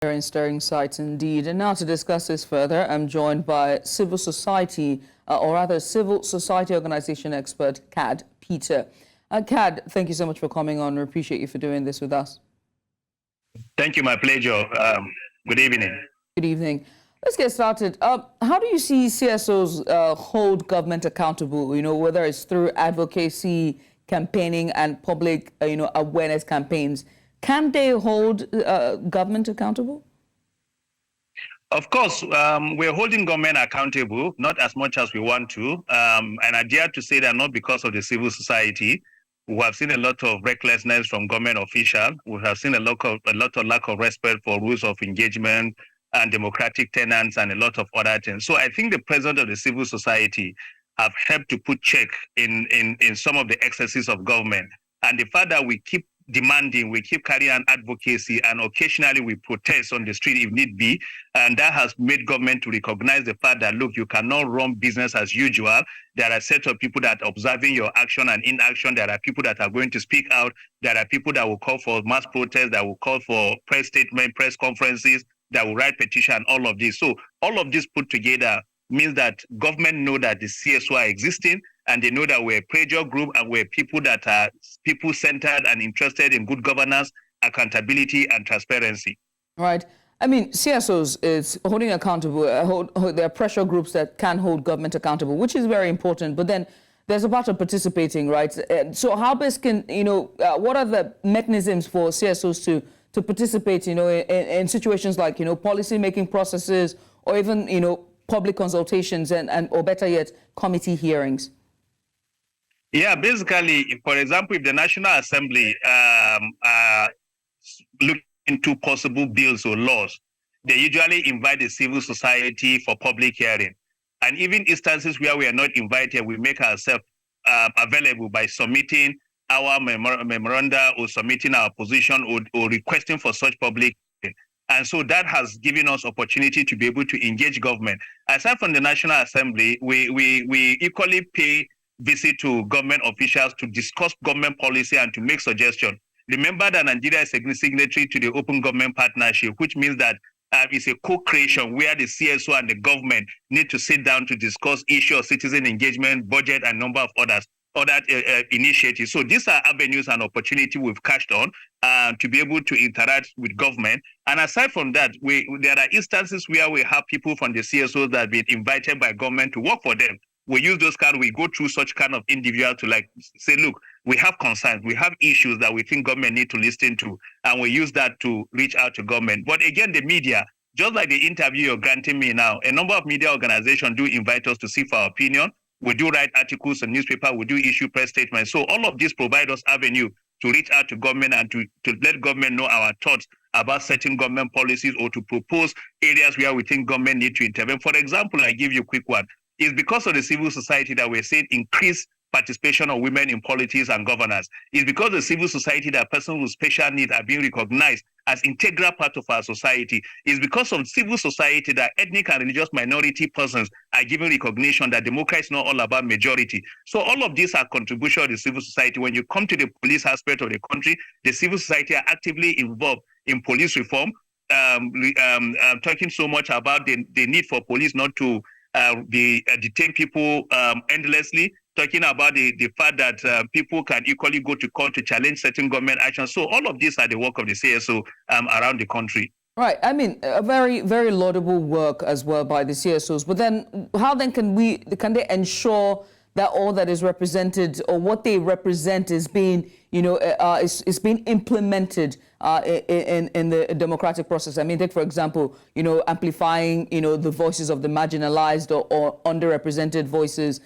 Very stirring sights indeed. And now to discuss this further, I'm joined by civil society, or rather civil society organization expert, CAD Peter. CAD, thank you so much for coming on. We appreciate you for doing this with us. Thank you, my pleasure. Good evening. Good evening. Let's get started. How do you see CSOs hold government accountable, whether it's through advocacy, campaigning, and public, awareness campaigns? Can they hold government accountable? Of course, we're holding government accountable, not as much as we want to. And I dare to say that not because of the civil society. We have seen a lot of recklessness from government officials. We have seen a lot of lack of respect for rules of engagement and democratic tenets and a lot of other things. So I think the presence of the civil society have helped to put check in some of the excesses of government. And the fact that we keep demanding, we keep carrying on advocacy, and occasionally we protest on the street if need be. And that has made government to recognize the fact that, look, you cannot run business as usual. There are a set of people that are observing your action and inaction. There are people that are going to speak out. There are people that will call for mass protests, that will call for press statements, press conferences, that will write petition, all of this. So all of this put together means that government know that the CSO are existing, and they know that we're a pressure group and we're people that are people-centered and interested in good governance, accountability, and transparency. Right. I mean, CSOs is holding accountable. There are pressure groups that can hold government accountable, which is very important. But then there's a part of participating, right? So how best can, what are the mechanisms for CSOs to participate, in situations like, policy-making processes or even, public consultations and or better yet, committee hearings? Yeah, basically, for example, if the National Assembly look into possible bills or laws, they usually invite the civil society for public hearing. And even instances where we are not invited, we make ourselves available by submitting our memoranda or submitting our position or requesting for such public hearing. And so that has given us opportunity to be able to engage government. Aside from the National Assembly, we equally pay visit to government officials to discuss government policy and to make suggestions. Remember that Nigeria is a signatory to the Open Government Partnership, which means that it's a co-creation where the CSO and the government need to sit down to discuss issues of citizen engagement, budget, and number of other initiatives. So these are avenues and opportunity we've cashed on to be able to interact with government. And aside from that, there are instances where we have people from the CSOs that have been invited by government to work for them. We use those we go through such kind of individual to say, look, we have concerns, we have issues that we think government need to listen to, and we use that to reach out to government. But again, the media, just like the interview you're granting me now, a number of media organizations do invite us to see for our opinion. We do write articles in newspaper, we do issue press statements. So all of this provide us avenue to reach out to government and to let government know our thoughts about certain government policies or to propose areas where we think government need to intervene. For example, I give you a quick one. It's because of the civil society that we're seeing increased participation of women in politics and governance. It's because the civil society that persons with special needs are being recognized as integral part of our society. It's because of civil society that ethnic and religious minority persons are given recognition that democracy is not all about majority. So all of these are contribution of the civil society. When you come to the police aspect of the country, the civil society are actively involved in police reform, talking so much about the need for police not to detain people endlessly, talking about the fact that people can equally go to court to challenge certain government actions. So all of these are the work of the CSO around the country. Right. I mean, a very, very laudable work as well by the CSOs. But then how then can they ensure that all that is represented or what they represent is being, is being implemented in the democratic process? I mean, take, for example, amplifying, the voices of the marginalized or underrepresented voices,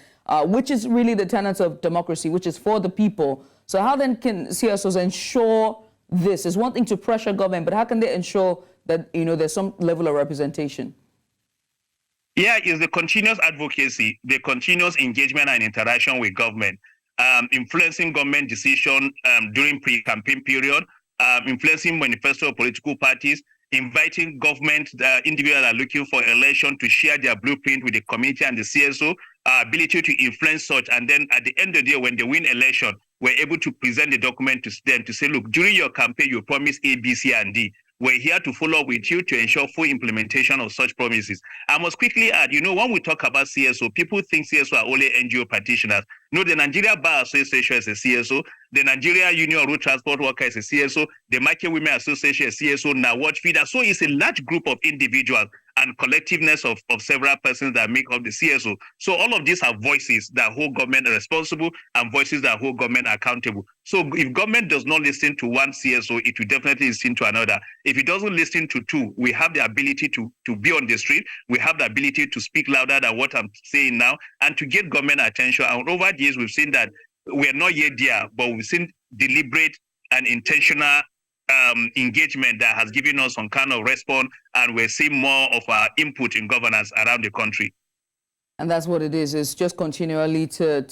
which is really the tenets of democracy, which is for the people. So how then can CSOs ensure this? It's one thing to pressure government, but how can they ensure that, there's some level of representation? Yeah, it's the continuous advocacy, the continuous engagement and interaction with government, influencing government decision during pre-campaign period, influencing manifesto of political parties, inviting government individuals that are looking for election to share their blueprint with the community and the CSO, ability to influence such. And then at the end of the day, when they win election, we're able to present the document to them to say, look, during your campaign, you promised A, B, C, and D. We're here to follow up with you to ensure full implementation of such promises. I must quickly add, when we talk about CSO, people think CSO are only NGO practitioners. No, the Nigeria Bar Association is a CSO. The Nigeria Union of Road Transport Workers is a CSO. The Market Women Association is a CSO. Now, Watch Feeder. So it's a large group of individuals and collectiveness of several persons that make up the CSO. So all of these are voices that hold government responsible and voices that hold government accountable. So if government does not listen to one CSO, it will definitely listen to another. If it doesn't listen to two, we have the ability to be on the street. We have the ability to speak louder than what I'm saying now and to get government attention. And over the years, we've seen that we're not yet there, but we've seen deliberate and intentional engagement that has given us some kind of response, and we're seeing more of our input in governance around the country. And that's what it is. It's just continually to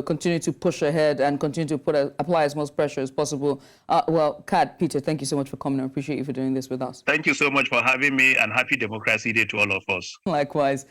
continue to push ahead and continue to apply as much pressure as possible. Well, Kat, Peter, thank you so much for coming. I appreciate you for doing this with us. Thank you so much for having me, and happy Democracy Day to all of us. Likewise.